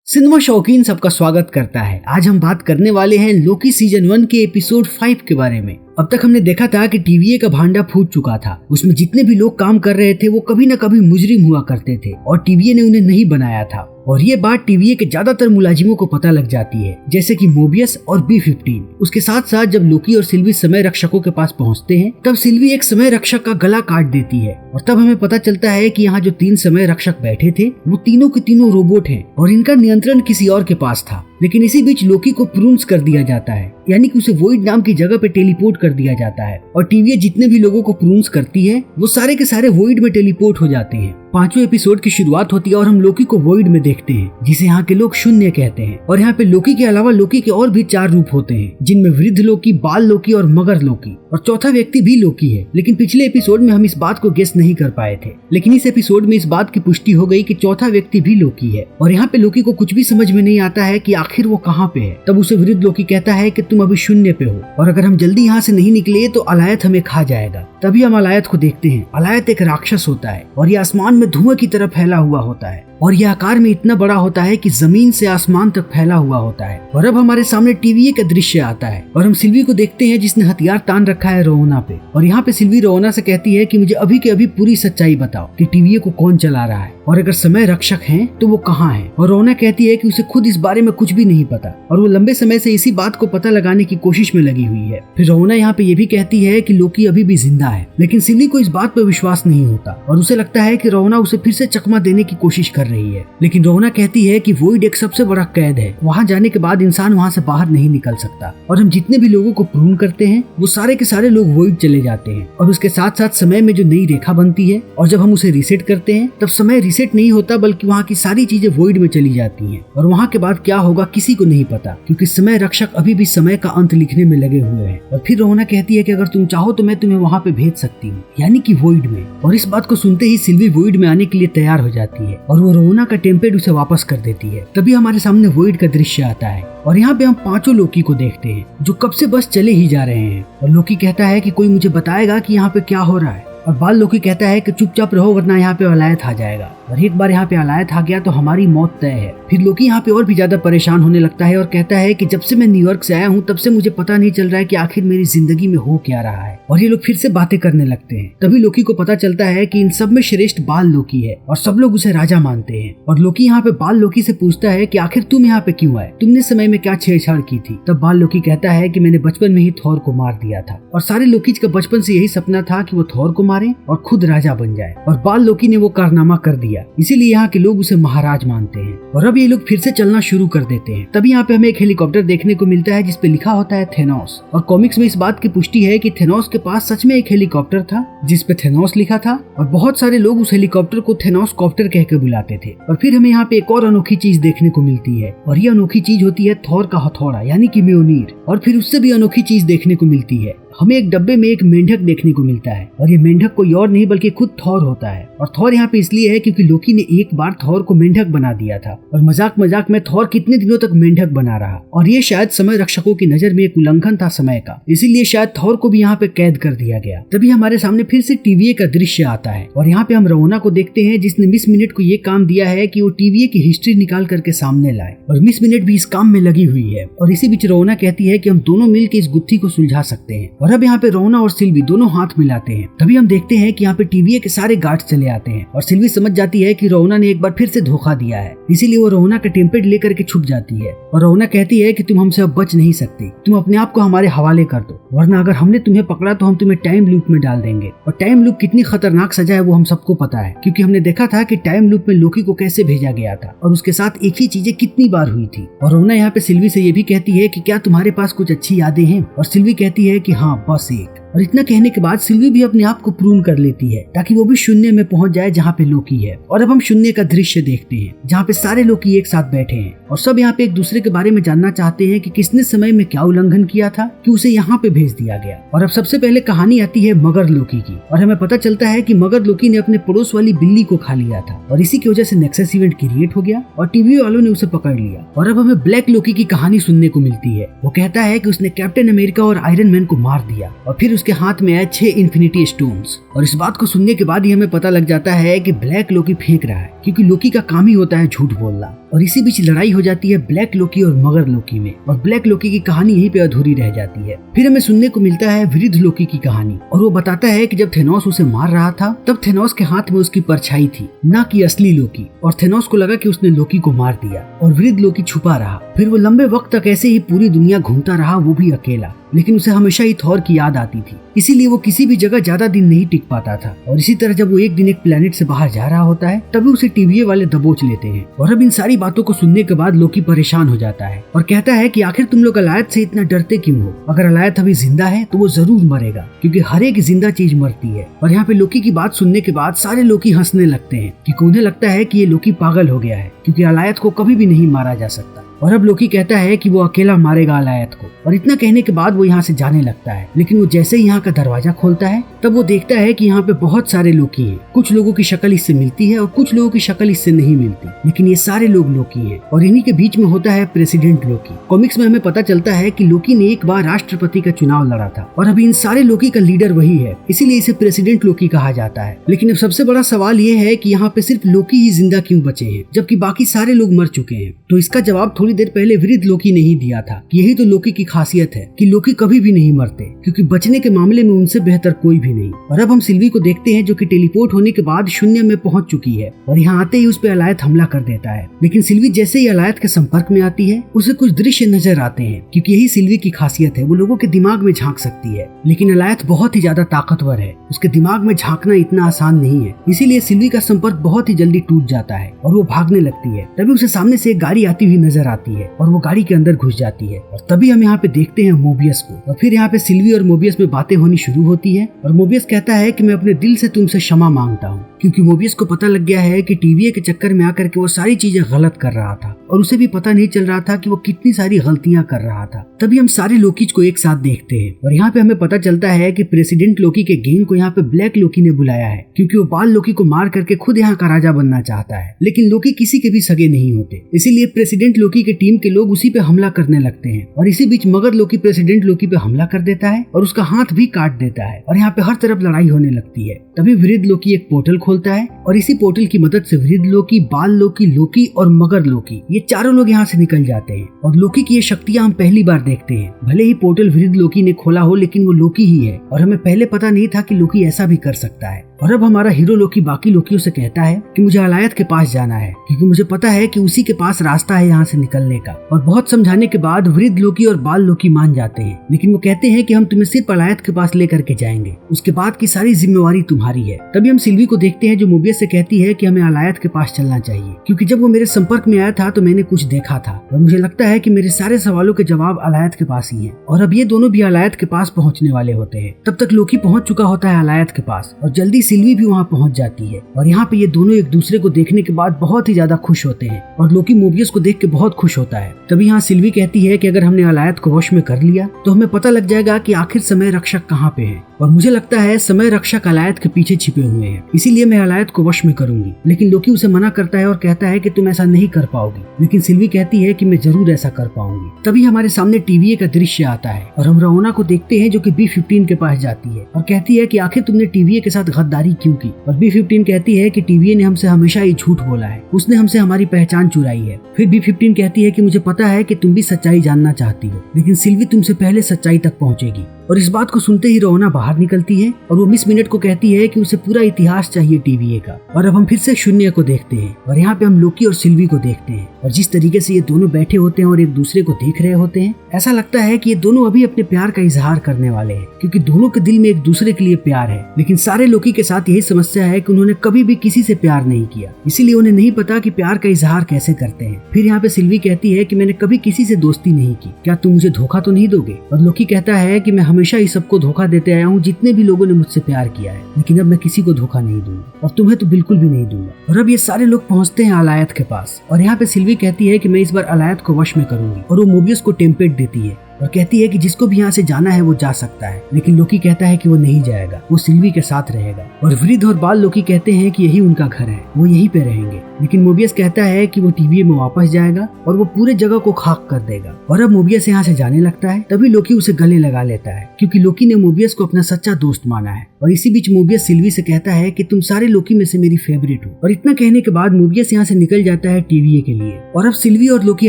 Cinema शौकीन सबका स्वागत करता है। आज हम बात करने वाले हैं लोकी सीजन 1 के एपिसोड 5 के बारे में। अब तक हमने देखा था कि टीवीए का भांडा फूट चुका था। उसमें जितने भी लोग काम कर रहे थे वो कभी न कभी मुजरिम हुआ करते थे और टीवीए ने उन्हें नहीं बनाया था। और ये बात टीवीए के ज्यादातर मुलाजिमों को पता लग जाती है, जैसे कि मोबियस और B-15। उसके साथ साथ जब लोकी और सिल्वी समय रक्षकों के पास पहुंचते हैं तब सिल्वी एक समय रक्षक का गला काट देती है और तब हमें पता चलता है कि यहाँ जो 3 समय रक्षक बैठे थे वो तीनों के तीनों रोबोट हैं और इनका नियंत्रण किसी और के पास था। लेकिन इसी बीच लोकी को प्रून्स कर दिया जाता है, यानी कि उसे वॉइड नाम की जगह पे टेलीपोर्ट कर दिया जाता है और टीवीए जितने भी लोगों को प्रून्स करती है वो सारे के सारे वॉइड में टेलीपोर्ट हो जाते हैं। 5वें एपिसोड की शुरुआत होती है और हम लोकी को वॉइड में देखते हैं, जिसे यहाँ के लोग शून्य कहते हैं। और यहाँ पे लोकी के अलावा लोकी के और भी 4 रूप होते हैं, जिनमें वृद्ध लोकी, बाल लोकी और मगर लोकी, और चौथा व्यक्ति भी लोकी है। लेकिन पिछले एपिसोड में हम इस बात को गेस नहीं कर पाए थे, लेकिन इस एपिसोड में इस बात की पुष्टि हो गई कि चौथा व्यक्ति भी लोकी है। और यहाँ पे लोकी को कुछ भी समझ में नहीं आता है कि आखिर वो कहाँ पे है। तब उसे वृद्ध लोकी कहता है कि तुम अभी शून्य पे हो और अगर हम जल्दी यहाँ से नहीं निकले तो अलायत हमें खा जाएगा। तभी हम अलायत को देखते हैं। अलायत एक राक्षस होता है और ये आसमान में धुआं की तरह फैला हुआ होता है और यह आकार में इतना बड़ा होता है कि जमीन से आसमान तक फैला हुआ होता है। और अब हमारे सामने टीवीए का दृश्य आता है और हम सिल्वी को देखते हैं जिसने हथियार तान रखा है रोहना पे। और यहाँ पे सिल्वी रोहना से कहती है कि मुझे अभी के अभी पूरी सच्चाई बताओ कि टीवीए को कौन चला रहा है और अगर समय रक्षक हैं तो वो कहाँ है। और रोहना कहती है कि उसे खुद इस बारे में कुछ भी नहीं पता और वो लंबे समय से इसी बात को पता लगाने की कोशिश में लगी हुई है। फिर रोहना यहाँ पे ये भी कहती है कि लोकी अभी भी जिंदा है, लेकिन सिल्वी को इस बात पर विश्वास नहीं होता और उसे लगता है कि रोहना उसे फिर से चकमा देने की कोशिश कर रही है। लेकिन रोहना कहती है कि वॉइड एक सबसे बड़ा कैद है, वहाँ जाने के बाद इंसान वहाँ से बाहर नहीं निकल सकता। और हम जितने भी लोगों को प्रून करते हैं वो सारे के सारे लोग वॉइड चले जाते हैं और उसके साथ साथ समय में जो नई रेखा बनती है और जब हम उसे रीसेट करते हैं तब समय रीसेट नहीं होता बल्कि वहाँ की सारी चीजें वॉइड में चली जाती हैं। और वहाँ के बाद क्या होगा किसी को नहीं पता, क्योंकि समय रक्षक अभी भी समय का अंत लिखने में लगे हुए हैं। और फिर रोहना कहती है कि अगर तुम चाहो तो मैं तुम्हें वहाँ पे भेज सकती हूँ, यानी कि वॉइड में। और इस बात को सुनते ही सिल्वी वॉइड में आने के लिए तैयार हो जाती है और वो रोहना का टेम्पेड उसे वापस कर देती है। तभी हमारे सामने वॉइड का दृश्य आता है और यहाँ पे हम 5 लोकी को देखते हैं जो कब से बस चले ही जा रहे हैं। और लोकी कहता है कि कोई मुझे बताएगा कि यहाँ पे क्या हो रहा है। और बाल लोकी कहता है कि चुपचाप रहो वरना यहाँ पे अलायत आ जाएगा और एक बार यहाँ पे अलायत आ गया तो हमारी मौत तय है। फिर लोकी यहाँ पे और भी ज्यादा परेशान होने लगता है और कहता है कि जब से मैं न्यूयॉर्क से आया हूँ तब से मुझे पता नहीं चल रहा है कि आखिर मेरी जिंदगी में हो क्या रहा है। और ये लोग फिर से बातें करने लगते हैं। तभी लोकी को पता चलता है कि इन सब में श्रेष्ठ बाल लोकी है और सब लोग उसे राजा मानते हैं। और लोकी यहाँ पे बाल लोकी से पूछता है कि आखिर तुम यहाँ पे क्यों आए, तुमने समय में क्या छेड़छाड़ की थी। तब बाल लोकी कहता है कि मैंने बचपन में ही थॉर को मार दिया था और सारे लोकीज का बचपन से यही सपना था कि वो थॉर को मारे और खुद राजा बन जाए। और बाल लोकी ने वो कारनामा कर दिया, इसीलिए यहाँ के लोग उसे महाराज मानते हैं। और अब ये लोग फिर से चलना शुरू कर देते हैं। तभी यहाँ पे हमें एक हेलीकॉप्टर देखने को मिलता है जिसपे लिखा होता है थेनोस। और कॉमिक्स में इस बात की पुष्टि है कि थेनोस के पास सच में एक हेलीकॉप्टर था जिसपे थेनोस लिखा था और बहुत सारे लोग उस हेलीकॉप्टर को थेनोस कॉप्टर कह के बुलाते थे। और फिर हमें यहाँ पे एक और अनोखी चीज देखने को मिलती है और ये अनोखी चीज होती है थॉर का हथौड़ा, यानी कि म्योनीर। और फिर उससे भी अनोखी चीज देखने को मिलती है, हमें एक डब्बे में एक मेंढक देखने को मिलता है और ये मेंढक कोई और नहीं बल्कि खुद थॉर होता है। और थॉर यहाँ पे इसलिए है क्योंकि लोकी ने एक बार थॉर को मेंढक बना दिया था और मजाक मजाक में थॉर कितने दिनों तक मेंढक बना रहा और ये शायद समय रक्षकों की नजर में एक उल्लंघन था समय का, इसीलिए शायद थॉर को भी यहाँ पे कैद कर दिया गया। तभी हमारे सामने फिर से टीवीए का दृश्य आता है और यहाँ पे हम रोहना को देखते हैं जिसने मिस मिनट को ये काम दिया है कि वो टीवीए की हिस्ट्री निकाल करके सामने लाए और मिस मिनट भी इस काम में लगी हुई है। और इसी बीच रोहना कहती है कि हम दोनों मिलकर इस गुत्थी को सुलझा सकते हैं। और अब यहाँ पे रोहना और सिल्वी दोनों हाथ मिलाते हैं। तभी हम देखते हैं कि यहाँ पे टीवीए के सारे गार्ड चले आते हैं और सिल्वी समझ जाती है कि रोहना ने एक बार फिर से धोखा दिया है, इसीलिए वो रोहना का टेम्पेड लेकर के छुप जाती है। और रोहना कहती है कि तुम हमसे अब बच नहीं सकती, तुम अपने आप को हमारे हवाले कर दो वरना अगर हमने तुम्हें पकड़ा तो हम तुम्हें टाइम लूप में डाल देंगे। और टाइम लूप कितनी खतरनाक सजा है वो हम सबको पता है, क्योंकि हमने देखा था कि टाइम लूप में लोकी को कैसे भेजा गया था और उसके साथ एक ही चीजें कितनी बार हुई थी। और रोहना यहाँ पे सिल्वी से ये भी कहती है कि क्या तुम्हारे पास कुछ अच्छी यादें हैं, और सिल्वी कहती है कि हाँ बस एक। और इतना कहने के बाद सिल्वी भी अपने आप को प्रून कर लेती है ताकि वो भी शून्य में पहुंच जाए जहाँ पे लोकी है। और अब हम शून्य का दृश्य देखते हैं जहाँ पे सारे लोकी एक साथ बैठे हैं और सब यहाँ पे एक दूसरे के बारे में जानना चाहते हैं कि किसने समय में क्या उल्लंघन किया था कि उसे यहाँ पे भेज दिया गया। और अब सबसे पहले कहानी आती है मगर लोकी की और हमें पता चलता है कि मगर लोकी ने अपने पड़ोस वाली बिल्ली को खा लिया था और इसी की वजह से नेक्सस इवेंट क्रिएट हो गया और टीवी वालों ने उसे पकड़ लिया। और अब हमें ब्लैक लोकी की कहानी सुनने को मिलती है। वो कहता है कि उसने कैप्टन अमेरिका और आयरन मैन को मार दिया और फिर उसके हाथ में आए 6 इन्फिनिटी स्टोन्स। और इस बात को सुनने के बाद ही हमें पता लग जाता है कि ब्लैक लोकी फेंक रहा है, क्योंकि लोकी का काम ही होता है झूठ बोलना। और इसी बीच लड़ाई हो जाती है ब्लैक लोकी और मगर लोकी में, और ब्लैक लोकी की कहानी यहीं पे अधूरी रह जाती है। फिर हमें सुनने को मिलता है वृद्ध लोकी की कहानी, और वो बताता है कि जब थेनोस उसे मार रहा था तब थेनोस के हाथ में उसकी परछाई थी, ना कि असली लोकी, और थेनोस को लगा कि उसने लोकी को मार दिया और वृद्ध लोकी छुपा रहा। फिर वो लंबे वक्त तक ऐसे ही पूरी दुनिया घूमता रहा, वो भी अकेला, लेकिन उसे हमेशा ही थॉर की याद आती थी, इसीलिए वो किसी भी जगह ज्यादा दिन नहीं टिक पाता था। और इसी तरह जब वो एक दिन एक प्लेनेट से बाहर जा रहा होता है तभी उसे टीवीए वाले दबोच लेते हैं। और अब इन सारी बातों को सुनने के बाद लोकी परेशान हो जाता है और कहता है कि आखिर तुम लोग अलायत से इतना डरते क्यों हो? अगर अलायत अभी जिंदा है तो वो जरूर मरेगा, क्योंकि हर एक जिंदा चीज मरती है। और यहाँ पे लोकी की बात सुनने के बाद सारे लोकी हंसने लगते हैं, क्योंकि उन्हें लगता है कि ये लोकी पागल हो गया है, क्योंकि अलायत को कभी भी नहीं मारा जा सकता। और अब लोकी कहता है कि वो अकेला मारेगा अलायत को, और इतना कहने के बाद वो यहाँ से जाने लगता है। लेकिन वो जैसे ही यहाँ का दरवाजा खोलता है तब वो देखता है कि यहाँ पे बहुत सारे लोकी हैं। कुछ लोगों की शक्ल इससे मिलती है और कुछ लोगों की शक्ल इससे नहीं मिलती, लेकिन ये सारे लोग लोकी हैं। और इन्हीं के बीच में होता है प्रेसिडेंट लोकी। कॉमिक्स में हमें पता चलता है कि लोकी ने एक बार राष्ट्रपति का चुनाव लड़ा था, और अभी इन सारे लोकी का लीडर वही है, इसीलिए इसे प्रेसिडेंट लोकी कहा जाता है। लेकिन अब सबसे बड़ा सवाल ये है कि यहाँ पे सिर्फ लोकी ही जिंदा क्यों बचे हैं, जबकि बाकी सारे लोग मर चुके हैं? तो इसका जवाब थोड़ी देर पहले वृद्ध लोकी ने ही दिया था। यही तो लोकी की खासियत है कि लोकी कभी भी नहीं मरते, क्योंकि बचने के मामले में उनसे बेहतर कोई भी नहीं। और अब हम सिल्वी को देखते हैं जो कि टेलीपोर्ट होने के बाद शून्य में पहुंच चुकी है, और यहाँ आते ही उस पे अलायत हमला कर देता है। लेकिन सिल्वी जैसे ही अलायत के संपर्क में आती है उसे कुछ दृश्य नजर आते हैं, क्योंकि यही सिल्वी की खासियत है, वो लोगों के दिमाग में झांक सकती है। लेकिन अलायत बहुत ही ज्यादा ताकतवर है, उसके दिमाग में झांकना इतना आसान नहीं है, इसीलिए सिल्वी का संपर्क बहुत ही जल्दी टूट जाता है और वो भागने लगती है। तभी उसे सामने से एक गाड़ी आती हुई नजर आती है और वो गाड़ी के अंदर घुस जाती है। और तभी हम यहाँ पे देखते हैं मोबियस को, और फिर यहाँ पे सिल्वी और मोबियस में बातें होनी शुरू होती है। और मोबियस कहता है कि मैं अपने दिल से तुमसे क्षमा मांगता हूँ, क्योंकि मोबियस को पता लग गया है कि टीवीए के चक्कर में आकर के वो सारी चीजें गलत कर रहा था, और उसे भी पता नहीं चल रहा था कि वो कितनी सारी गलतियां कर रहा था। तभी हम सारे लोकीज को एक साथ देखते हैं, और यहाँ पे हमें पता चलता है कि प्रेसिडेंट लोकी के गैंग को यहाँ पे ब्लैक लोकी ने बुलाया है, क्योंकि वो बाल लोकी को मार करके खुद यहाँ का राजा बनना चाहता है। लेकिन लोकी किसी के भी सगे नहीं होते, इसीलिए प्रेसिडेंट लोकी के टीम के लोग उसी पे हमला करने लगते हैं। और इसी बीच मगर लोकी प्रेसिडेंट लोकी पे हमला कर देता है और उसका हाथ भी काट देता है, और यहाँ पे हर तरफ लड़ाई होने लगती है। तभी वृद्ध लोकी एक पोर्टल खोलता है, और इसी पोर्टल की मदद से वृद्ध लोकी, बाल लोकी, लोकी और मगर लोकी ये चारों लोग यहाँ से निकल जाते हैं। और लोकी की ये शक्तियाँ हम पहली बार देखते हैं। भले ही पोर्टल वृद्ध लोकी ने खोला हो, लेकिन वो लोकी ही है, और हमें पहले पता नहीं था कि लोकी ऐसा भी कर सकता है। और अब हमारा हीरो लोकी बाकी लोकियों से कहता है कि मुझे अलायत के पास जाना है, क्योंकि मुझे पता है कि उसी के पास रास्ता है यहाँ से निकलने का। और बहुत समझाने के बाद वृद्ध लोकी और बाल लोकी मान जाते हैं, लेकिन वो कहते हैं कि हम तुम्हें सिर्फ अलायत के पास लेकर के जाएंगे, उसके बाद की सारी जिम्मेवारी तुम्हारी है। तभी हम सिल्वी को देखते हैं जो मोबियस से कहती है कि हमें अलायत के पास चलना चाहिए, क्योंकि जब वो मेरे संपर्क में आया था तो मैंने कुछ देखा था, और मुझे लगता है कि मेरे सारे सवालों के जवाब अलायत के पास ही है। और अब ये दोनों भी अलायत के पास पहुँचने वाले होते हैं। तब तक लोकी पहुँच चुका होता है अलायत के पास, और जल्दी सिल्वी भी वहाँ पहुँच जाती है। और यहाँ पे ये दोनों एक दूसरे को देखने के बाद बहुत ही ज्यादा खुश होते हैं, और लोकी मोबियस को देख के बहुत खुश होता है। तभी यहाँ सिल्वी कहती है कि अगर हमने अलायत को वश में कर लिया तो हमें पता लग जाएगा कि आखिर समय रक्षक कहाँ पे है, और मुझे लगता है समय रक्षक अलायत के पीछे छिपे हुए हैं, इसीलिए मैं अलायत को वश में करूंगी। लेकिन लोकी उसे मना करता है और कहता है कि तुम ऐसा नहीं कर पाओगी, लेकिन सिल्वी कहती है कि मैं जरूर ऐसा कर पाऊंगी। तभी हमारे सामने टीवीए का दृश्य आता है, और हम रओना को देखते हैं जो कि B-15 के पास जाती है और कहती है कि आखिर तुमने टीवीए के साथ गद्दारी क्यों की। और B-15 कहती है कि टीवीए ने हमसे हमेशा ही झूठ बोला है, उसने हमसे हमारी पहचान चुराई है। फिर B-15 कहती है कि मुझे पता है कि तुम भी सच्चाई जानना चाहती हो, लेकिन सिल्वी तुमसे पहले सच्चाई तक पहुंचेगी। और इस बात को सुनते ही रओना बाहर निकलती है, और वो मिस मिनट को कहती है कि उसे पूरा इतिहास चाहिए टीवीए का। और अब हम फिर से शून्य को देखते हैं, और यहाँ पे हम लोकी और सिल्वी को देखते हैं, और जिस तरीके से ये दोनों बैठे होते हैं और एक दूसरे को देख रहे होते हैं, ऐसा लगता है कि ये दोनों अभी अपने प्यार का इजहार करने वाले हैं, क्योंकि दोनों के दिल में एक दूसरे के लिए प्यार है। लेकिन सारे लोकी के साथ यही समस्या है कि उन्होंने कभी भी किसी से प्यार नहीं किया, इसीलिए उन्हें नहीं पता कि प्यार का इजहार कैसे करते हैं। फिर यहाँ पे सिल्वी कहती है कि मैंने कभी किसी से दोस्ती नहीं की, क्या तुम मुझे धोखा तो नहीं दोगे? और लोकी कहता है कि मैं हमेशा ही सबको धोखा देते आया हूँ, जितने भी लोगों ने मुझसे प्यार किया है, लेकिन अब मैं किसी को धोखा नहीं दूंगा, और तुम्हें तो बिल्कुल भी नहीं दूंगा। और अब ये सारे लोग पहुंचते हैं अलायत के पास, और यहाँ पे सिल्वी कहती है कि मैं इस बार अलायत को वश में करूंगी, और वो मोबियस को टेम्पेट देती है। और कहती है कि जिसको भी यहाँ से जाना है वो जा सकता है, लेकिन लोकी कहता है कि वो नहीं जाएगा, वो सिल्वी के साथ रहेगा। और वृद्ध और बाल लोकी कहते हैं कि यही उनका घर है, वो यहीं पे रहेंगे। लेकिन मोबियस कहता है कि वो टीवीए में वापस जाएगा और वो पूरे जगह को खाक कर देगा। और अब मोबियस यहाँ से जाने लगता है, तभी लोकी उसे गले लगा लेता है, क्योंकि लोकी ने मोबियस को अपना सच्चा दोस्त माना है। और इसी बीच मोबियस सिल्वी से कहता है कि तुम सारे लोकी में से मेरी फेवरेट हो। और इतना कहने के बाद मोबियस यहाँ से निकल जाता है टीवीए के लिए। और अब सिल्वी और लोकी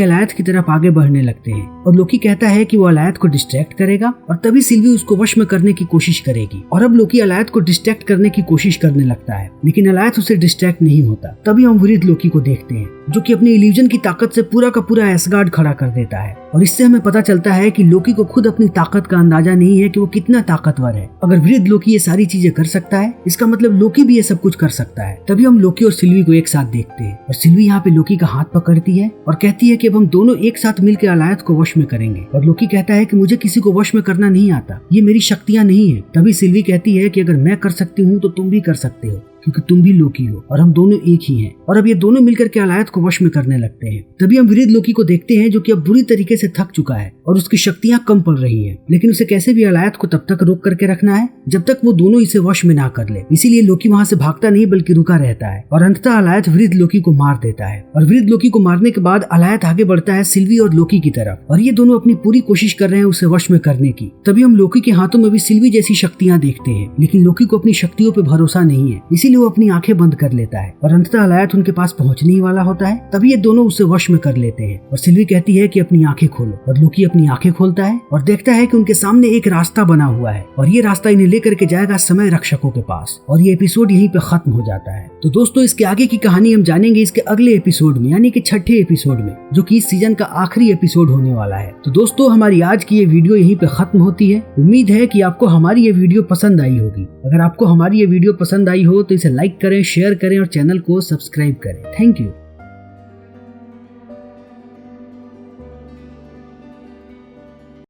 अलायत की तरफ आगे बढ़ने लगते हैं और लोकी कहता है कि वो अलायत को डिस्ट्रैक्ट करेगा और तभी सिल्वी उसको वश में करने की कोशिश करेगी। और अब लोकी अलायत को डिस्ट्रैक्ट करने की कोशिश करने लगता है, लेकिन अलायत उसे डिस्ट्रैक्ट नहीं होता। तभी हम वृद्ध लोकी को देखते हैं, जो कि अपनी इल्यूजन की ताकत से पूरा का पूरा एसगार्ड खड़ा कर देता है। और इससे हमें पता चलता है कि लोकी को खुद अपनी ताकत का अंदाजा नहीं है कि वो कितना ताकतवर है। अगर वृद्ध लोकी ये सारी चीजें कर सकता है, इसका मतलब लोकी भी ये सब कुछ कर सकता है। तभी हम लोकी और सिल्वी को एक साथ देखते हैं और सिल्वी यहाँ पे लोकी का हाथ पकड़ती है और कहती है कि अब हम दोनों एक साथ मिलकर अलायत को वश में करेंगे। और लोकी कहता है कि मुझे किसी को वश में करना नहीं आता, ये मेरी शक्तियां नहीं है। तभी सिल्वी कहती है कि अगर मैं कर सकती हूँ तो तुम भी कर सकते हो, क्योंकि तुम भी लोकी हो और हम दोनों एक ही हैं। और अब ये दोनों मिलकर के अलायत को वश में करने लगते हैं। तभी हम वृद्ध लोकी को देखते हैं, जो कि अब बुरी तरीके से थक चुका है और उसकी शक्तियां कम पड़ रही हैं, लेकिन उसे कैसे भी अलायत को तब तक रोक करके रखना है जब तक वो दोनों इसे वश में ना कर ले। इसीलिए लोकी वहाँ से भागता नहीं बल्कि रुका रहता है और अंततः अलायत वृद्ध लोकी को मार देता है। और वृद्ध लोकी को मारने के बाद अलायत आगे बढ़ता है सिल्वी और लोकी की तरफ और ये दोनों अपनी पूरी कोशिश कर रहे हैं उसे वश में करने की। तभी हम लोकी के हाथों में भी सिल्वी जैसी शक्तियां देखते हैं, लेकिन लोकी को अपनी शक्तियों पर भरोसा नहीं है, इसीलिए वो अपनी आंखें बंद कर लेता है और अंततः अलायत उनके पास पहुंचने ही वाला होता है। तभी ये दोनों उसे वश में कर लेते हैं और सिल्वी कहती है कि अपनी आंखें खोलो। और लोकी अपनी आंखें खोलता है और देखता है कि उनके सामने एक रास्ता बना हुआ है और ये रास्ता इन्हें लेकर के जाएगा समय रक्षकों के पास। और ये एपिसोड यहीं पे खत्म हो जाता है। तो दोस्तों, इसके आगे की कहानी हम जानेंगे इसके अगले एपिसोड में, यानी कि 6ठे एपिसोड में, जो कि इस सीजन का आखिरी एपिसोड होने वाला है। तो दोस्तों, हमारी आज की ये वीडियो यहीं पे खत्म होती है। उम्मीद है कि आपको हमारी ये वीडियो पसंद आई होगी। अगर आपको हमारी ये वीडियो पसंद आई हो तो इसे लाइक करें, शेयर करें और चैनल को सब्सक्राइब करें। Thank you.